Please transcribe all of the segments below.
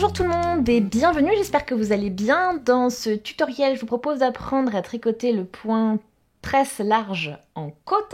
Bonjour tout le monde et bienvenue, j'espère que vous allez bien. Dans ce tutoriel, je vous propose d'apprendre à tricoter le point tresse large en côte.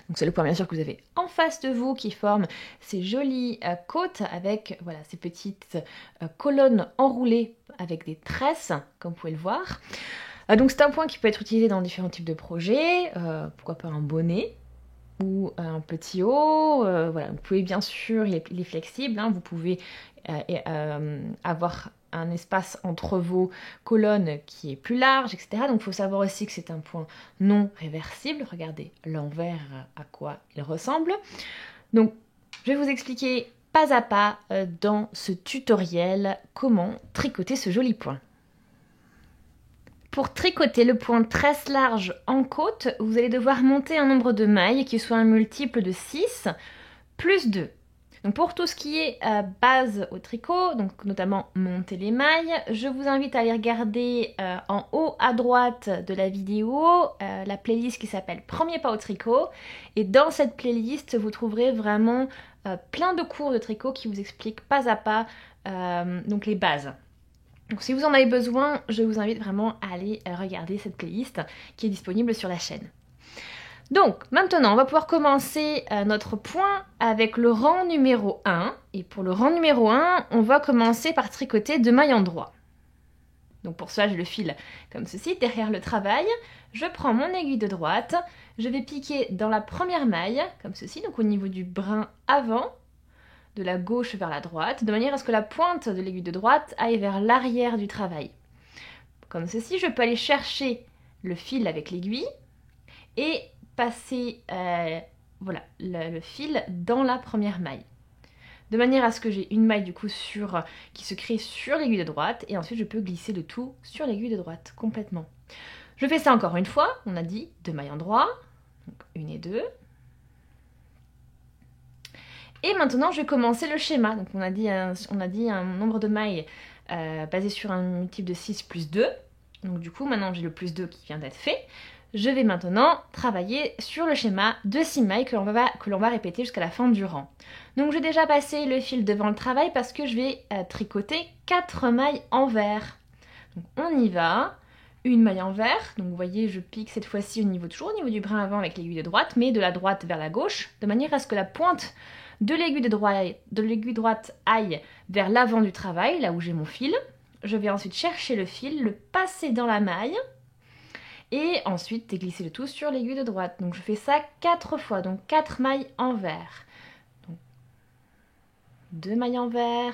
Donc c'est le point bien sûr que vous avez en face de vous qui forme ces jolies côtes avec voilà, ces petites colonnes enroulées avec des tresses, comme vous pouvez le voir. Donc c'est un point qui peut être utilisé dans différents types de projets, pourquoi pas un bonnet ou un petit haut, voilà. Vous pouvez bien sûr, il est flexible, hein, vous pouvez avoir un espace entre vos colonnes qui est plus large, etc. Donc il faut savoir aussi que c'est un point non réversible. Regardez l'envers à quoi il ressemble. Donc je vais vous expliquer pas à pas dans ce tutoriel comment tricoter ce joli point. Pour tricoter le point tresse large en côte, vous allez devoir monter un nombre de mailles qui soit un multiple de 6 plus 2. Donc pour tout ce qui est base au tricot, donc notamment monter les mailles, je vous invite à aller regarder en haut à droite de la vidéo la playlist qui s'appelle Premier pas au tricot. Et dans cette playlist, vous trouverez vraiment plein de cours de tricot qui vous expliquent pas à pas donc les bases. Donc si vous en avez besoin, je vous invite vraiment à aller regarder cette playlist qui est disponible sur la chaîne. Donc maintenant, on va pouvoir commencer notre point avec le rang numéro 1. Et pour le rang numéro 1, on va commencer par tricoter 2 mailles en droit. Donc pour ça, je le file comme ceci, derrière le travail. Je prends mon aiguille de droite, je vais piquer dans la première maille, comme ceci, donc au niveau du brin avant, de la gauche vers la droite, de manière à ce que la pointe de l'aiguille de droite aille vers l'arrière du travail. Comme ceci, je peux aller chercher le fil avec l'aiguille et passer voilà, le fil dans la première maille. De manière à ce que j'ai une maille du coup qui se crée sur l'aiguille de droite et ensuite je peux glisser le tout sur l'aiguille de droite complètement. Je fais ça encore une fois, on a dit 2 mailles en droit, donc 1 et 2. Et maintenant, je vais commencer le schéma. Donc, on a dit un nombre de mailles basé sur un multiple de 6 plus 2. Donc, du coup, maintenant, j'ai le plus 2 qui vient d'être fait. Je vais maintenant travailler sur le schéma de 6 mailles que l'on va répéter jusqu'à la fin du rang. Donc, j'ai déjà passé le fil devant le travail parce que je vais tricoter 4 mailles envers. Donc, on y va. Une maille envers. Donc, vous voyez, je pique cette fois-ci toujours au niveau du brin avant avec l'aiguille de droite, mais de la droite vers la gauche, de manière à ce que la pointe de l'aiguille droite aille vers l'avant du travail, là où j'ai mon fil. Je vais ensuite chercher le fil, le passer dans la maille et ensuite déglisser le tout sur l'aiguille de droite. Donc je fais ça 4 fois, donc 4 mailles envers. Donc 2 mailles envers,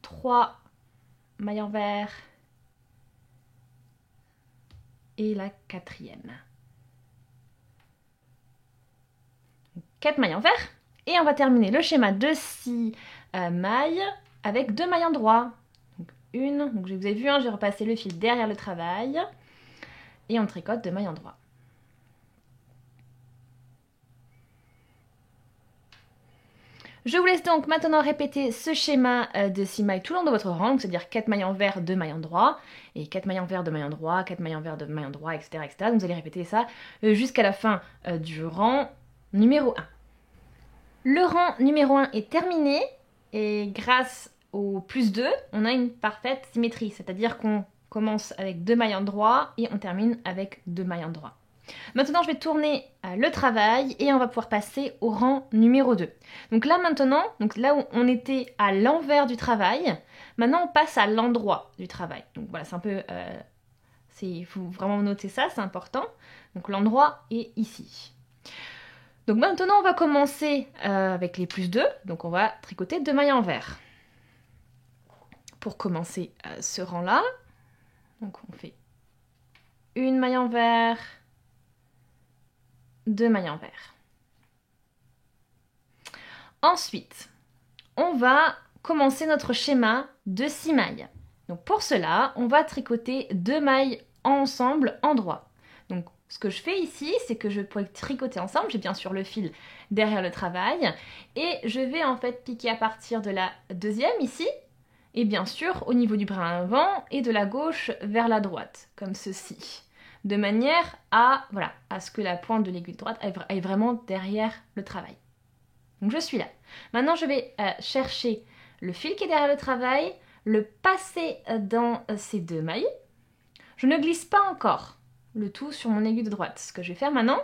3 mailles envers et la 4e. 4 mailles envers et on va terminer le schéma de 6 mailles avec 2 mailles en droit. Donc une, donc vous avez vu, hein, j'ai repassé le fil derrière le travail et on tricote 2 mailles en droit. Je vous laisse donc maintenant répéter ce schéma de 6 mailles tout le long de votre rang, c'est-à-dire 4 mailles envers, 2 mailles en droit, et 4 mailles envers, 2 mailles en droit, 4 mailles envers, 2 mailles en droit, etc. etc. Donc vous allez répéter ça jusqu'à la fin du rang numéro 1. Le rang numéro 1 est terminé et grâce au plus 2, on a une parfaite symétrie, c'est-à-dire qu'on commence avec 2 mailles en droit et on termine avec 2 mailles en droit. Maintenant, je vais tourner le travail et on va pouvoir passer au rang numéro 2. Donc là maintenant, là où on était à l'envers du travail, maintenant on passe à l'endroit du travail. Donc voilà, c'est un peu... il faut vraiment noter ça, c'est important. Donc l'endroit est ici. Donc maintenant, on va commencer avec les plus 2. Donc on va tricoter 2 mailles envers. Pour commencer ce rang-là, donc on fait une maille envers, 2 mailles envers. Ensuite, on va commencer notre schéma de 6 mailles. Donc pour cela, on va tricoter 2 mailles ensemble en droit. Donc ce que je fais ici, c'est que je peux tricoter ensemble, j'ai bien sûr le fil derrière le travail, et je vais en fait piquer à partir de la 2e ici, et bien sûr au niveau du brin avant et de la gauche vers la droite, comme ceci, de manière à ce que la pointe de l'aiguille de droite aille vraiment derrière le travail. Donc je suis là. Maintenant, je vais chercher le fil qui est derrière le travail, le passer dans ces 2 mailles. Je ne glisse pas encore le tout sur mon aiguille de droite. Ce que je vais faire maintenant,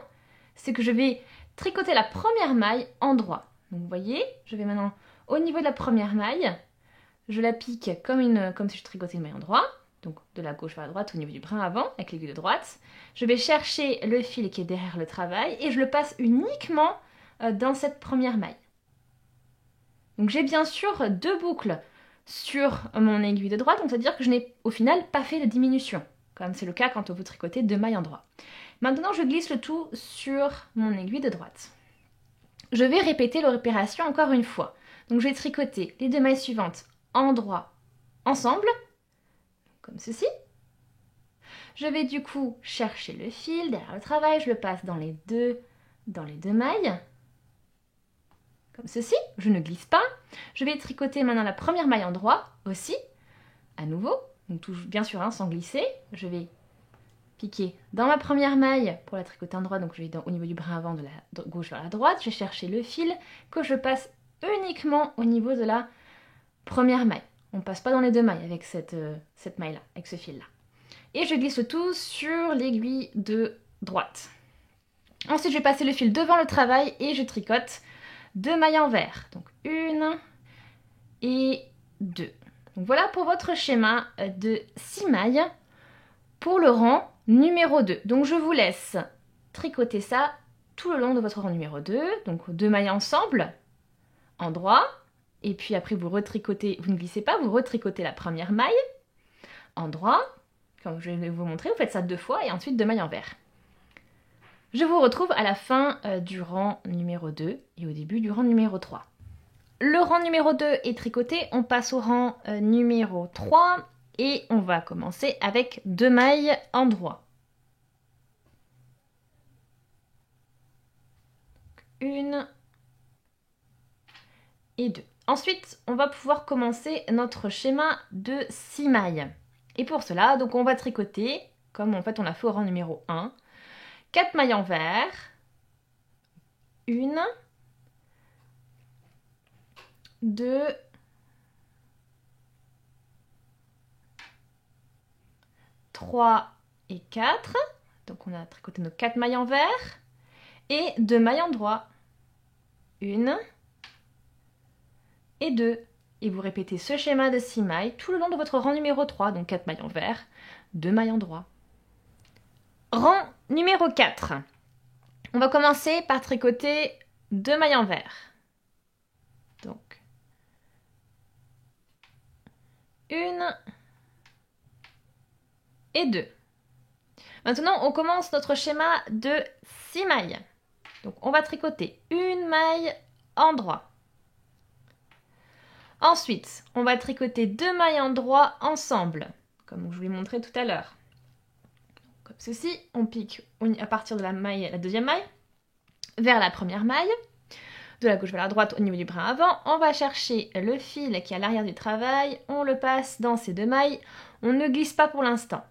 c'est que je vais tricoter la première maille en droit. Donc vous voyez, je vais maintenant au niveau de la première maille, je la pique comme si je tricotais une maille en droit, donc de la gauche vers la droite au niveau du brin avant avec l'aiguille de droite. Je vais chercher le fil qui est derrière le travail et je le passe uniquement dans cette première maille. Donc j'ai bien sûr 2 boucles sur mon aiguille de droite, donc c'est-à-dire que je n'ai au final pas fait de diminution, comme c'est le cas quand vous tricotez 2 mailles en droit. Maintenant, je glisse le tout sur mon aiguille de droite. Je vais répéter l'opération encore une fois. Donc je vais tricoter les 2 mailles suivantes en droit ensemble, comme ceci. Je vais du coup chercher le fil derrière le travail, je le passe dans les deux mailles, comme ceci. Je ne glisse pas. Je vais tricoter maintenant la première maille en droit aussi, à nouveau, donc toujours bien sûr sans glisser. Je vais piquer dans ma première maille pour la tricoter en droit, donc je vais au niveau du brin avant de la gauche vers la droite. Je vais chercher le fil que je passe uniquement au niveau de la première maille. On ne passe pas dans les 2 mailles avec cette maille-là, avec ce fil-là. Et je glisse le tout sur l'aiguille de droite. Ensuite, je vais passer le fil devant le travail et je tricote 2 mailles envers. Donc 1 et 2. Donc voilà pour votre schéma de 6 mailles pour le rang numéro 2. Donc je vous laisse tricoter ça tout le long de votre rang numéro 2. Donc 2 mailles ensemble en droit. Et puis après vous retricotez, vous ne glissez pas, vous retricotez la première maille en droit. Comme je vais vous montrer, vous faites ça 2 fois et ensuite 2 mailles envers. Je vous retrouve à la fin du rang numéro 2 et au début du rang numéro 3. Le rang numéro 2 est tricoté, on passe au rang numéro 3 et on va commencer avec 2 mailles en droit. 1 et 2. Ensuite, on va pouvoir commencer notre schéma de 6 mailles. Et pour cela, donc on va tricoter, comme en fait on a fait au rang numéro 1, 4 mailles envers, 1, 2, 3 et 4. Donc on a tricoté nos 4 mailles envers et 2 mailles en droit. 1 et 2. Et vous répétez ce schéma de 6 mailles tout le long de votre rang numéro 3, donc 4 mailles envers, 2 mailles en droit. Rang numéro 4. On va commencer par tricoter 2 mailles envers. Donc, 1 et 2. Maintenant, on commence notre schéma de 6 mailles. Donc, on va tricoter une maille en droit. Ensuite, on va tricoter 2 mailles en droit ensemble, comme je vous l'ai montré tout à l'heure. Comme ceci, on pique à partir de la 2e maille vers la première maille, de la gauche vers la droite au niveau du brin avant. On va chercher le fil qui est à l'arrière du travail, on le passe dans ces 2 mailles, on ne glisse pas pour l'instant.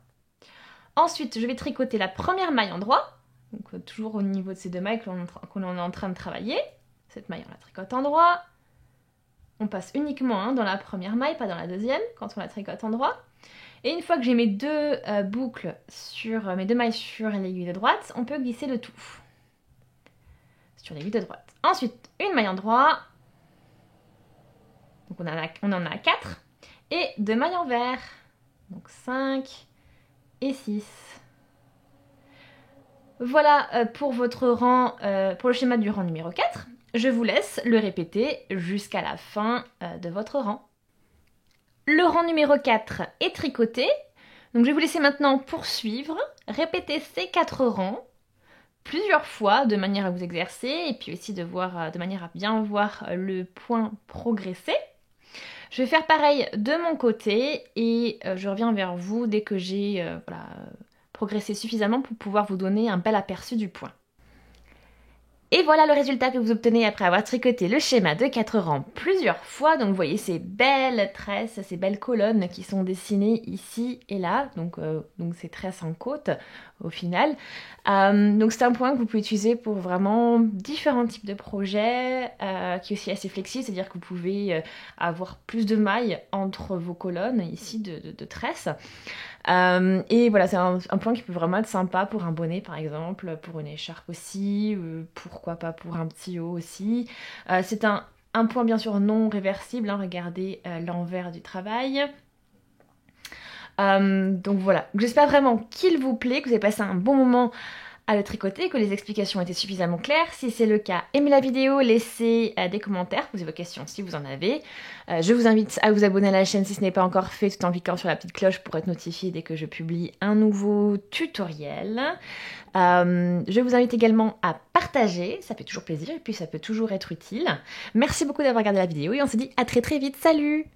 Ensuite, je vais tricoter la première maille en droit, donc toujours au niveau de ces 2 mailles que l'on est en train de travailler. Cette maille, on la tricote en droit. On passe uniquement dans la première maille, pas dans la deuxième, quand on la tricote en droit. Et une fois que j'ai mes 2 boucles mes 2 mailles sur l'aiguille de droite, on peut glisser le tout sur l'aiguille de droite. Ensuite, une maille en droit. Donc on en a 4. Et 2 mailles envers. Donc 5 et 6. Voilà pour votre rang, pour le schéma du rang numéro 4. Je vous laisse le répéter jusqu'à la fin de votre rang. Le rang numéro 4 est tricoté. Donc je vais vous laisser maintenant poursuivre, répéter ces 4 rangs plusieurs fois de manière à vous exercer et puis aussi de manière à bien voir le point progresser. Je vais faire pareil de mon côté et je reviens vers vous dès que j'ai progressé suffisamment pour pouvoir vous donner un bel aperçu du point. Et voilà le résultat que vous obtenez après avoir tricoté le schéma de 4 rangs plusieurs fois. Donc vous voyez ces belles tresses, ces belles colonnes qui sont dessinées ici et là. Donc ces tresses en côte au final. Donc c'est un point que vous pouvez utiliser pour vraiment différents types de projets, qui est aussi assez flexible, c'est-à-dire que vous pouvez avoir plus de mailles entre vos colonnes ici de tresses. Et voilà, c'est un point qui peut vraiment être sympa pour un bonnet par exemple, pour une écharpe aussi, pourquoi pas pour un petit haut aussi. C'est un point bien sûr non réversible, hein, regardez l'envers du travail. Donc voilà, j'espère vraiment qu'il vous plaît, que vous avez passé un bon moment à le tricoter, que les explications étaient suffisamment claires. Si c'est le cas, aimez la vidéo, laissez des commentaires, posez vos questions si vous en avez. Je vous invite à vous abonner à la chaîne si ce n'est pas encore fait, tout en cliquant sur la petite cloche pour être notifié dès que je publie un nouveau tutoriel. Je vous invite également à partager, ça fait toujours plaisir et puis ça peut toujours être utile. Merci beaucoup d'avoir regardé la vidéo et on se dit à très très vite, salut!